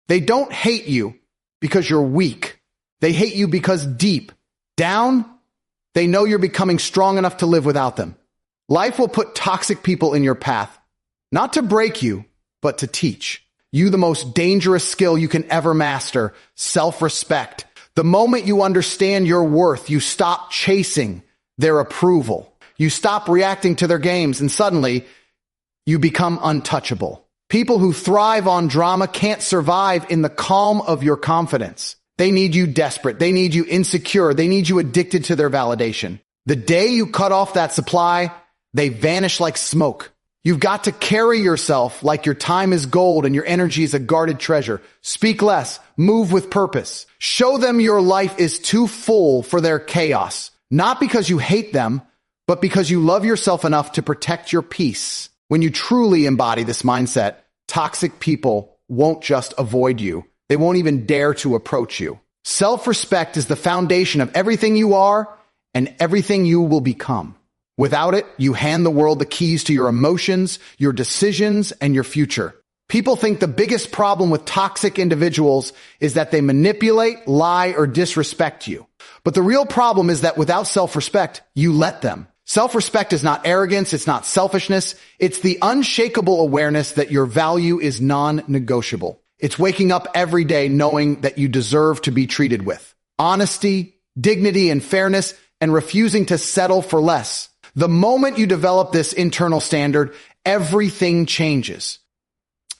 They don't hate you because you're weak. They hate you because deep down, they know you're becoming strong enough to live without them. Life will put toxic people in your path, not to break you, but to teach you the most dangerous skill you can ever master, self-respect. The moment you understand your worth, you stop chasing their approval. You stop reacting to their games, and suddenly you become untouchable. People who thrive on drama can't survive in the calm of your confidence. They need you desperate. They need you insecure. They need you addicted to their validation. The day you cut off that supply, they vanish like smoke. You've got to carry yourself like your time is gold and your energy is a guarded treasure. Speak less, move with purpose. Show them your life is too full for their chaos. Not because you hate them, but because you love yourself enough to protect your peace. When you truly embody this mindset, toxic people won't just avoid you. They won't even dare to approach you. Self-respect is the foundation of everything you are and everything you will become. Without it, you hand the world the keys to your emotions, your decisions, and your future. People think the biggest problem with toxic individuals is that they manipulate, lie, or disrespect you. But the real problem is that without self-respect, you let them. Self-respect is not arrogance, it's not selfishness, it's the unshakable awareness that your value is non-negotiable. It's waking up every day knowing that you deserve to be treated with honesty, dignity, and fairness, and refusing to settle for less. The moment you develop this internal standard, everything changes.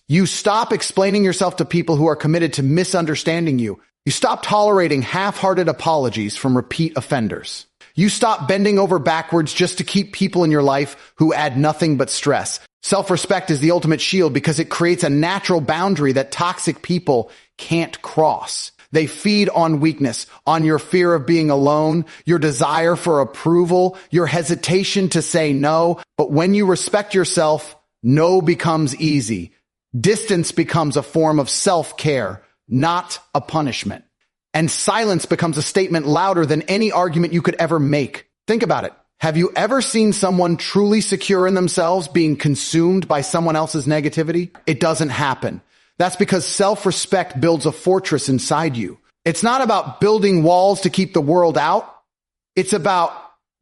You stop explaining yourself to people who are committed to misunderstanding you. You stop tolerating half-hearted apologies from repeat offenders. You stop bending over backwards just to keep people in your life who add nothing but stress. Self-respect is the ultimate shield because it creates a natural boundary that toxic people can't cross. They feed on weakness, on your fear of being alone, your desire for approval, your hesitation to say no. But when you respect yourself, no becomes easy. Distance becomes a form of self-care, not a punishment. And silence becomes a statement louder than any argument you could ever make. Think about it. Have you ever seen someone truly secure in themselves being consumed by someone else's negativity? It doesn't happen. That's because self-respect builds a fortress inside you. It's not about building walls to keep the world out. It's about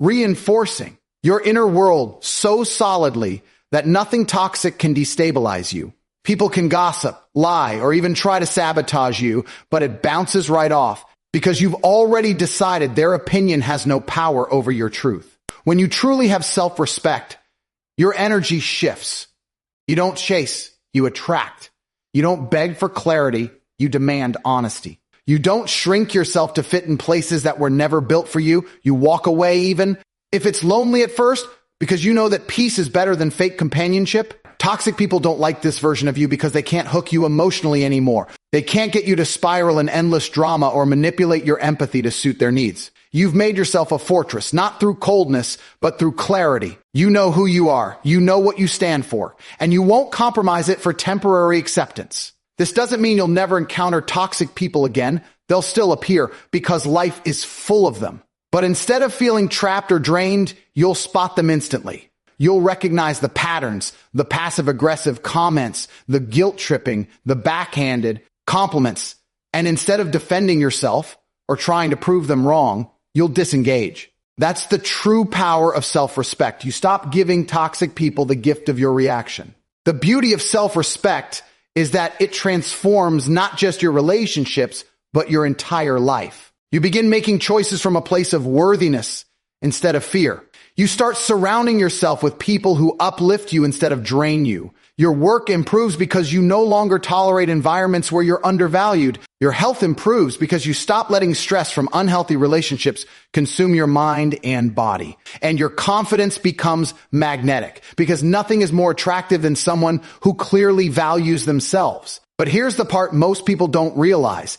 reinforcing your inner world so solidly that nothing toxic can destabilize you. People can gossip, lie, or even try to sabotage you, but it bounces right off because you've already decided their opinion has no power over your truth. When you truly have self-respect, your energy shifts. You don't chase, you attract. You don't beg for clarity, you demand honesty. You don't shrink yourself to fit in places that were never built for you. You walk away even if it's lonely at first because you know that peace is better than fake companionship. Toxic people don't like this version of you because they can't hook you emotionally anymore. They can't get you to spiral in endless drama or manipulate your empathy to suit their needs. You've made yourself a fortress, not through coldness, but through clarity. You know who you are. You know what you stand for, and you won't compromise it for temporary acceptance. This doesn't mean you'll never encounter toxic people again. They'll still appear because life is full of them. But instead of feeling trapped or drained, you'll spot them instantly. You'll recognize the patterns, the passive-aggressive comments, the guilt-tripping, the backhanded compliments. And instead of defending yourself or trying to prove them wrong, you'll disengage. That's the true power of self-respect. You stop giving toxic people the gift of your reaction. The beauty of self-respect is that it transforms not just your relationships, but your entire life. You begin making choices from a place of worthiness instead of fear. You start surrounding yourself with people who uplift you instead of drain you. Your work improves because you no longer tolerate environments where you're undervalued. Your health improves because you stop letting stress from unhealthy relationships consume your mind and body. And your confidence becomes magnetic because nothing is more attractive than someone who clearly values themselves. But here's the part most people don't realize.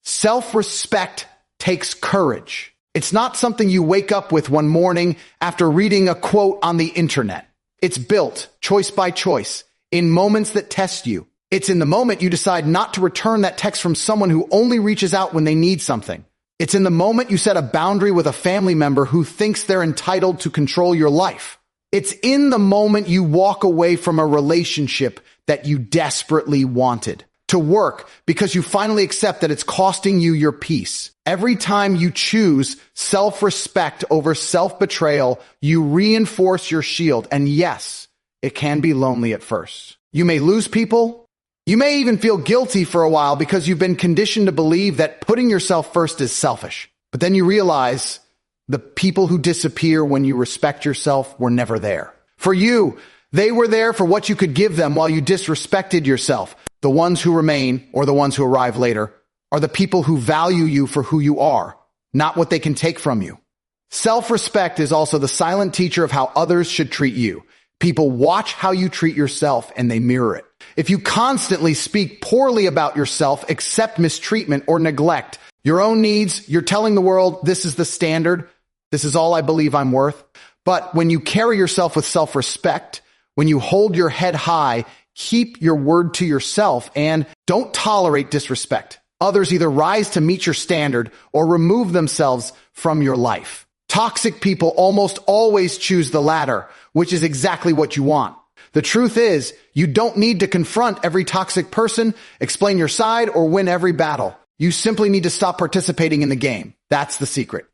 Self-respect takes courage. It's not something you wake up with one morning after reading a quote on the internet. It's built, choice by choice, in moments that test you. It's in the moment you decide not to return that text from someone who only reaches out when they need something. It's in the moment you set a boundary with a family member who thinks they're entitled to control your life. It's in the moment you walk away from a relationship that you desperately wanted. to work because you finally accept that it's costing you your peace. Every time you choose self-respect over self-betrayal, you reinforce your shield. And yes, it can be lonely at first. You may lose people. You may even feel guilty for a while because you've been conditioned to believe that putting yourself first is selfish. But then you realize the people who disappear when you respect yourself were never there. For you, they were there for what you could give them while you disrespected yourself. The ones who remain, or the ones who arrive later, are the people who value you for who you are, not what they can take from you. Self-respect is also the silent teacher of how others should treat you. People watch how you treat yourself and they mirror it. If you constantly speak poorly about yourself, accept mistreatment or neglect your own needs, you're telling the world, this is the standard. This is all I believe I'm worth. But when you carry yourself with self-respect, when you hold your head high, keep your word to yourself and don't tolerate disrespect. Others either rise to meet your standard or remove themselves from your life. Toxic people almost always choose the latter, which is exactly what you want. The truth is, you don't need to confront every toxic person, explain your side, or win every battle. You simply need to stop participating in the game. That's the secret.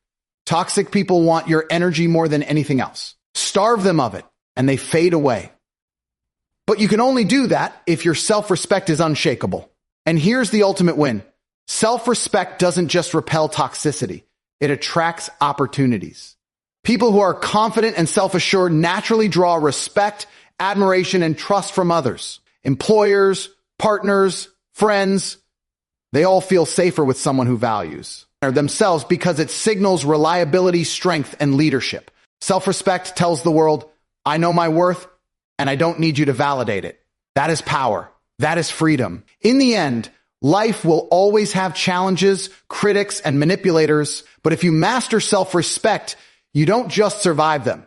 Toxic people want your energy more than anything else. Starve them of it, and they fade away. But you can only do that if your self-respect is unshakable. And here's the ultimate win. Self-respect doesn't just repel toxicity. It attracts opportunities. People who are confident and self-assured naturally draw respect, admiration, and trust from others. Employers, partners, friends, they all feel safer with someone who values themselves because it signals reliability, strength, and leadership. Self-respect tells the world, I know my worth, and I don't need you to validate it. That is power. That is freedom. In the end, life will always have challenges, critics, and manipulators, but if you master self-respect, you don't just survive them.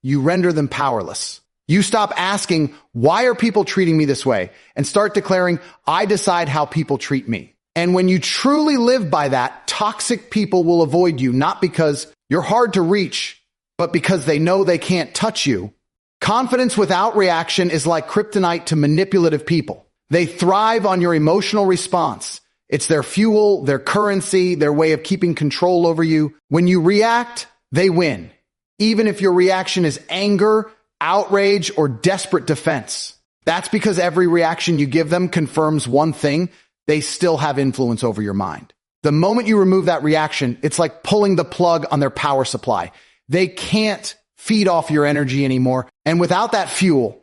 You render them powerless. You stop asking, why are people treating me this way? And start declaring, I decide how people treat me. And when you truly live by that, toxic people will avoid you, not because you're hard to reach, but because they know they can't touch you. Confidence without reaction is like kryptonite to manipulative people. They thrive on your emotional response. It's their fuel, their currency, their way of keeping control over you. When you react, they win. Even if your reaction is anger, outrage, or desperate defense. That's because every reaction you give them confirms one thing: they still have influence over your mind. The moment you remove that reaction, it's like pulling the plug on their power supply. They can't feed off your energy anymore. And without that fuel,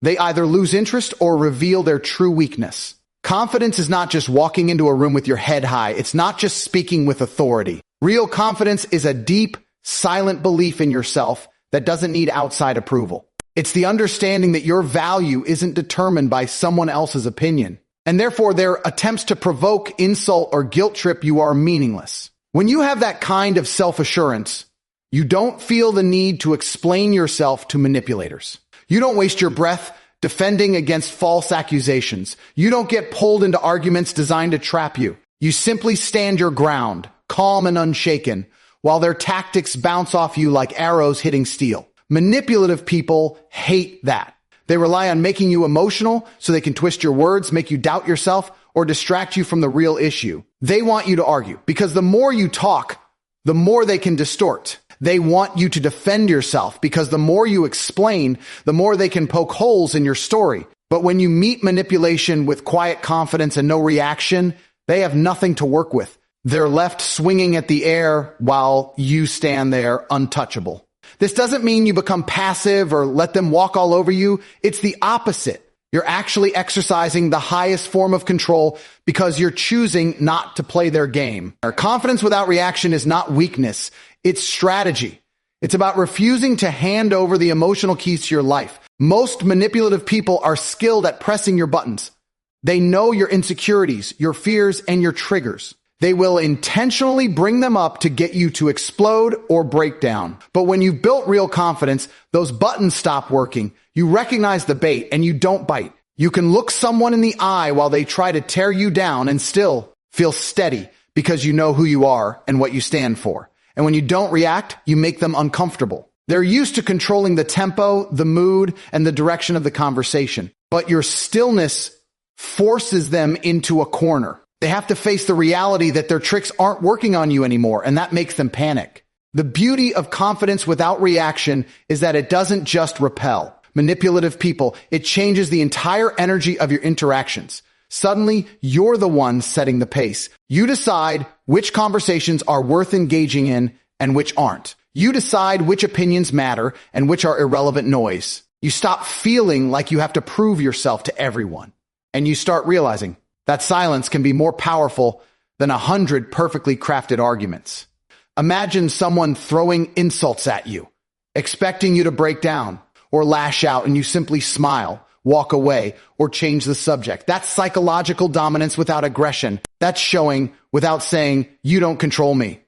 they either lose interest or reveal their true weakness. Confidence is not just walking into a room with your head high. It's not just speaking with authority. Real confidence is a deep, silent belief in yourself that doesn't need outside approval. It's the understanding that your value isn't determined by someone else's opinion, and therefore their attempts to provoke, insult, or guilt trip you are meaningless. When you have that kind of self-assurance, you don't feel the need to explain yourself to manipulators. You don't waste your breath defending against false accusations. You don't get pulled into arguments designed to trap you. You simply stand your ground, calm and unshaken, while their tactics bounce off you like arrows hitting steel. Manipulative people hate that. They rely on making you emotional so they can twist your words, make you doubt yourself, or distract you from the real issue. They want you to argue because the more you talk, the more they can distort. They want you to defend yourself because the more you explain, the more they can poke holes in your story. But when you meet manipulation with quiet confidence and no reaction, they have nothing to work with. They're left swinging at the air while you stand there untouchable. This doesn't mean you become passive or let them walk all over you. It's the opposite. You're actually exercising the highest form of control because you're choosing not to play their game. Our confidence without reaction is not weakness. It's strategy. It's about refusing to hand over the emotional keys to your life. Most manipulative people are skilled at pressing your buttons. They know your insecurities, your fears, and your triggers. They will intentionally bring them up to get you to explode or break down. But when you've built real confidence, those buttons stop working. You recognize the bait and you don't bite. You can look someone in the eye while they try to tear you down and still feel steady because you know who you are and what you stand for. And when you don't react, you make them uncomfortable. They're used to controlling the tempo, the mood, and the direction of the conversation. But your stillness forces them into a corner. They have to face the reality that their tricks aren't working on you anymore, and that makes them panic. The beauty of confidence without reaction is that it doesn't just repel manipulative people. It changes the entire energy of your interactions. Suddenly, you're the one setting the pace. You decide which conversations are worth engaging in and which aren't. You decide which opinions matter and which are irrelevant noise. You stop feeling like you have to prove yourself to everyone. And you start realizing that silence can be more powerful than 100 perfectly crafted arguments. Imagine someone throwing insults at you, expecting you to break down or lash out, and you simply smile, walk away, or change the subject. That's psychological dominance without aggression. That's showing without saying, you don't control me.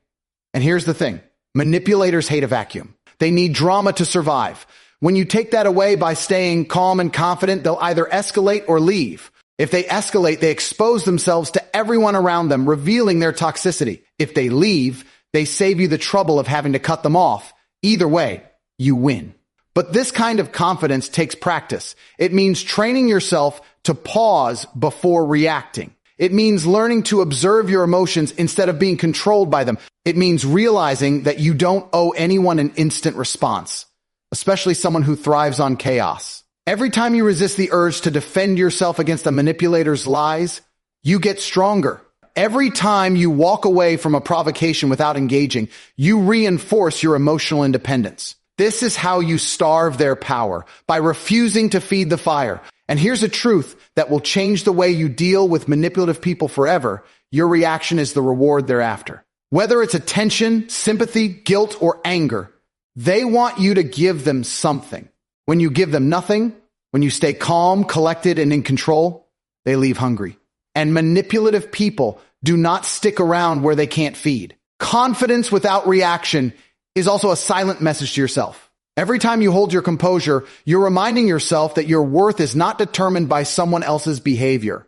And here's the thing. Manipulators hate a vacuum. They need drama to survive. When you take that away by staying calm and confident, they'll either escalate or leave. If they escalate, they expose themselves to everyone around them, revealing their toxicity. If they leave, they save you the trouble of having to cut them off. Either way, you win. But this kind of confidence takes practice. It means training yourself to pause before reacting. It means learning to observe your emotions instead of being controlled by them. It means realizing that you don't owe anyone an instant response, especially someone who thrives on chaos. Every time you resist the urge to defend yourself against a manipulator's lies, you get stronger. Every time you walk away from a provocation without engaging, you reinforce your emotional independence. This is how you starve their power, by refusing to feed the fire. And here's a truth that will change the way you deal with manipulative people forever. Your reaction is the reward thereafter. Whether it's attention, sympathy, guilt, or anger, they want you to give them something. When you give them nothing, when you stay calm, collected, and in control, they leave hungry. And manipulative people do not stick around where they can't feed. Confidence without reaction is also a silent message to yourself. Every time you hold your composure, you're reminding yourself that your worth is not determined by someone else's behavior.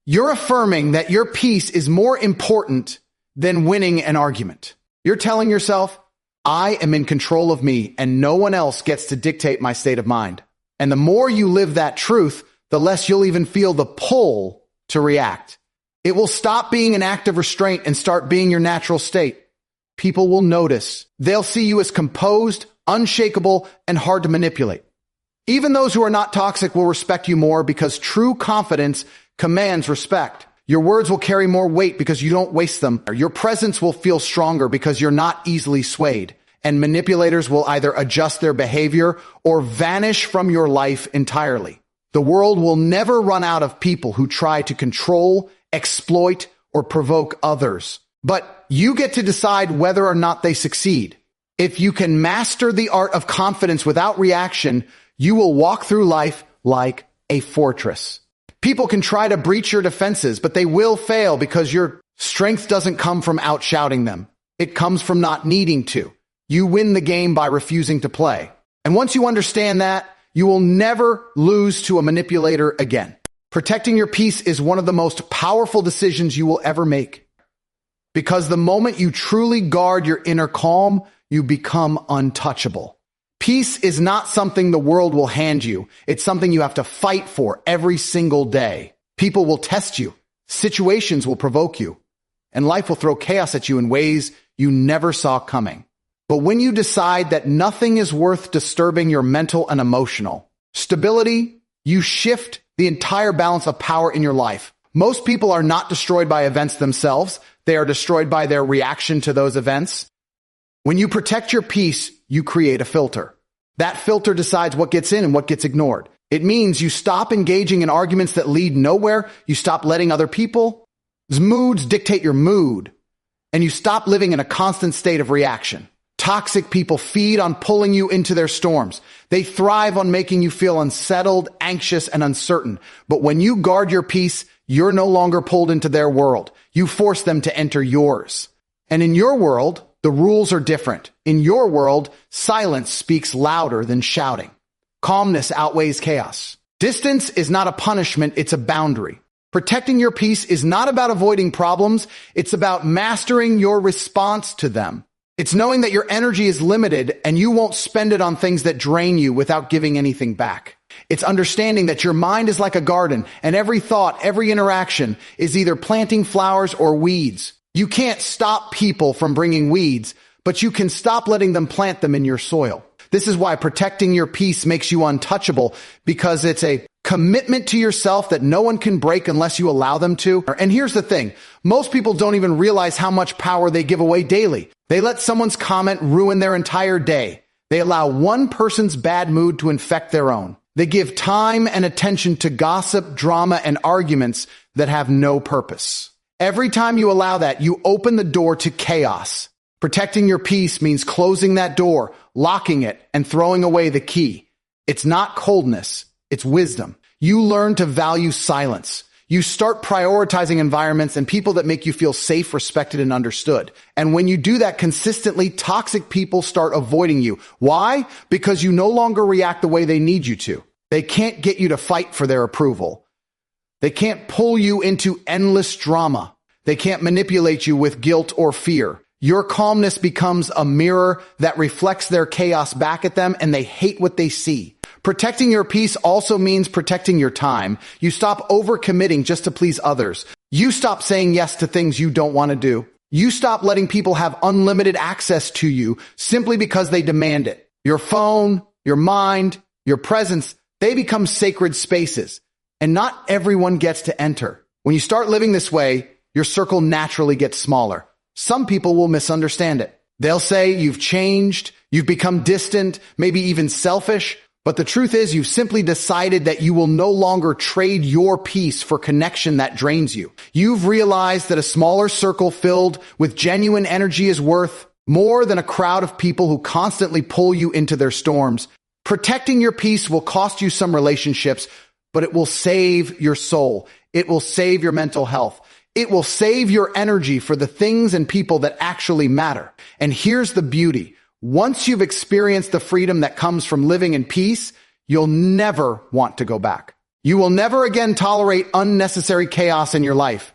You're affirming that your peace is more important than winning an argument. You're telling yourself, I am in control of me and no one else gets to dictate my state of mind. And the more you live that truth, the less you'll even feel the pull to react. It will stop being an act of restraint and start being your natural state. People will notice. They'll see you as composed, unshakable, and hard to manipulate. Even those who are not toxic will respect you more because true confidence commands respect. Your words will carry more weight because you don't waste them. Your presence will feel stronger because you're not easily swayed. And manipulators will either adjust their behavior or vanish from your life entirely. The world will never run out of people who try to control, exploit, or provoke others. But you get to decide whether or not they succeed. If you can master the art of confidence without reaction, you will walk through life like a fortress. People can try to breach your defenses, but they will fail because your strength doesn't come from outshouting them. It comes from not needing to. You win the game by refusing to play. And once you understand that, you will never lose to a manipulator again. Protecting your peace is one of the most powerful decisions you will ever make. Because the moment you truly guard your inner calm, you become untouchable. Peace is not something the world will hand you. It's something you have to fight for every single day. People will test you. Situations will provoke you. And life will throw chaos at you in ways you never saw coming. But when you decide that nothing is worth disturbing your mental and emotional stability, you shift the entire balance of power in your life. Most people are not destroyed by events themselves. They are destroyed by their reaction to those events. When you protect your peace, you create a filter. That filter decides what gets in and what gets ignored. It means you stop engaging in arguments that lead nowhere. You stop letting other people's moods dictate your mood. And you stop living in a constant state of reaction. Toxic people feed on pulling you into their storms. They thrive on making you feel unsettled, anxious, and uncertain. But when you guard your peace, you're no longer pulled into their world. You force them to enter yours. And in your world, the rules are different. In your world, silence speaks louder than shouting. Calmness outweighs chaos. Distance is not a punishment, it's a boundary. Protecting your peace is not about avoiding problems, it's about mastering your response to them. It's knowing that your energy is limited and you won't spend it on things that drain you without giving anything back. It's understanding that your mind is like a garden, and every thought, every interaction is either planting flowers or weeds. You can't stop people from bringing weeds, but you can stop letting them plant them in your soil. This is why protecting your peace makes you untouchable, because it's a commitment to yourself that no one can break unless you allow them to. And here's the thing. Most people don't even realize how much power they give away daily. They let someone's comment ruin their entire day. They allow one person's bad mood to infect their own. They give time and attention to gossip, drama, and arguments that have no purpose. Every time you allow that, you open the door to chaos. Protecting your peace means closing that door, locking it, and throwing away the key. It's not coldness, it's wisdom. You learn to value silence. You start prioritizing environments and people that make you feel safe, respected, and understood. And when you do that consistently, toxic people start avoiding you. Why? Because you no longer react the way they need you to. They can't get you to fight for their approval. They can't pull you into endless drama. They can't manipulate you with guilt or fear. Your calmness becomes a mirror that reflects their chaos back at them, and they hate what they see. Protecting your peace also means protecting your time. You stop overcommitting just to please others. You stop saying yes to things you don't want to do. You stop letting people have unlimited access to you simply because they demand it. Your phone, your mind, your presence, they become sacred spaces, and not everyone gets to enter. When you start living this way, your circle naturally gets smaller. Some people will misunderstand it. They'll say you've changed, you've become distant, maybe even selfish. But the truth is, you've simply decided that you will no longer trade your peace for connection that drains you. You've realized that a smaller circle filled with genuine energy is worth more than a crowd of people who constantly pull you into their storms. Protecting your peace will cost you some relationships, but it will save your soul. It will save your mental health. It will save your energy for the things and people that actually matter. And here's the beauty. Once you've experienced the freedom that comes from living in peace, you'll never want to go back. You will never again tolerate unnecessary chaos in your life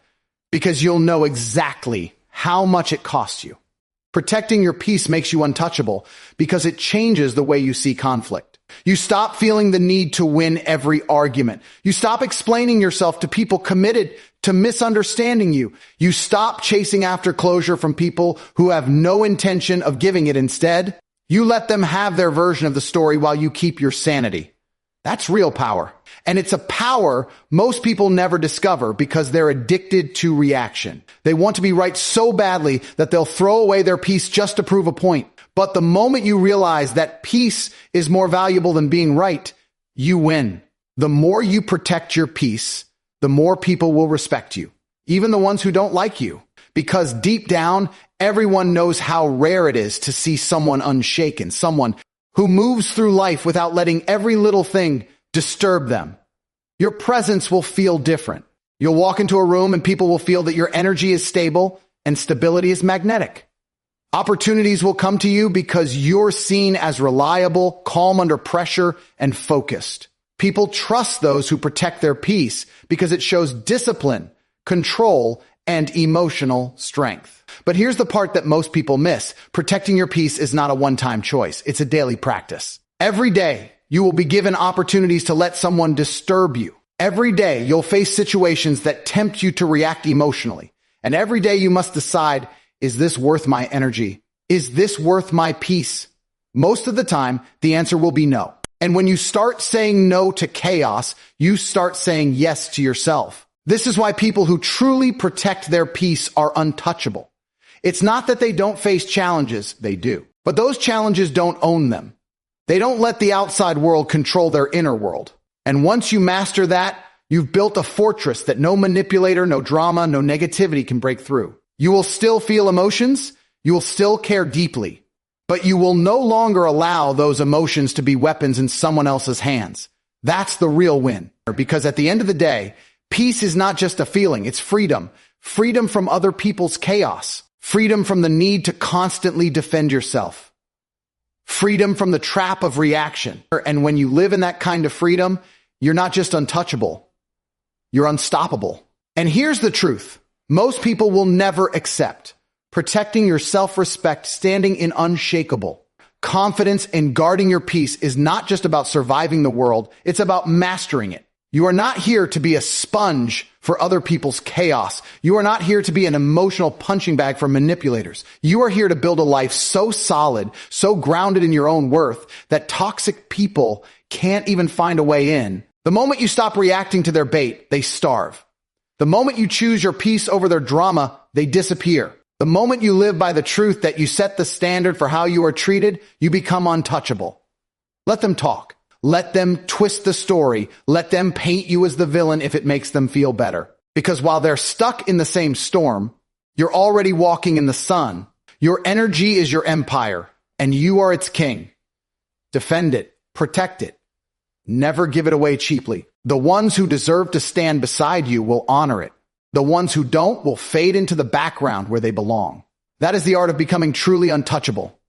because you'll know exactly how much it costs you. Protecting your peace makes you untouchable because it changes the way you see conflict. You stop feeling the need to win every argument. You stop explaining yourself to people committed to misunderstanding you. You stop chasing after closure from people who have no intention of giving it. Instead, you let them have their version of the story while you keep your sanity. That's real power. And it's a power most people never discover because they're addicted to reaction. They want to be right so badly that they'll throw away their peace just to prove a point. But the moment you realize that peace is more valuable than being right, you win. The more you protect your peace, the more people will respect you, even the ones who don't like you. Because deep down, everyone knows how rare it is to see someone unshaken, someone who moves through life without letting every little thing disturb them. Your presence will feel different. You'll walk into a room and people will feel that your energy is stable and stability is magnetic. Opportunities will come to you because you're seen as reliable, calm under pressure, and focused. People trust those who protect their peace because it shows discipline, control, and emotional strength. But here's the part that most people miss. Protecting your peace is not a one-time choice. It's a daily practice. Every day, you will be given opportunities to let someone disturb you. Every day, you'll face situations that tempt you to react emotionally. And every day you must decide, is this worth my energy? Is this worth my peace? Most of the time, the answer will be no. And when you start saying no to chaos, you start saying yes to yourself. This is why people who truly protect their peace are untouchable. It's not that they don't face challenges, they do. But those challenges don't own them. They don't let the outside world control their inner world. And once you master that, you've built a fortress that no manipulator, no drama, no negativity can break through. You will still feel emotions, you will still care deeply, but you will no longer allow those emotions to be weapons in someone else's hands. That's the real win. Because at the end of the day, peace is not just a feeling, it's freedom. Freedom from other people's chaos. Freedom from the need to constantly defend yourself. Freedom from the trap of reaction. And when you live in that kind of freedom, you're not just untouchable, you're unstoppable. And here's the truth. Most people will never accept protecting your self-respect standing in unshakable. Confidence in guarding your peace is not just about surviving the world, it's about mastering it. You are not here to be a sponge for other people's chaos. You are not here to be an emotional punching bag for manipulators. You are here to build a life so solid, so grounded in your own worth, that toxic people can't even find a way in. The moment you stop reacting to their bait, they starve. The moment you choose your peace over their drama, they disappear. The moment you live by the truth that you set the standard for how you are treated, you become untouchable. Let them talk. Let them twist the story. Let them paint you as the villain if it makes them feel better. Because while they're stuck in the same storm, you're already walking in the sun. Your energy is your empire, and you are its king. Defend it. Protect it. Never give it away cheaply. The ones who deserve to stand beside you will honor it. The ones who don't will fade into the background where they belong. That is the art of becoming truly untouchable.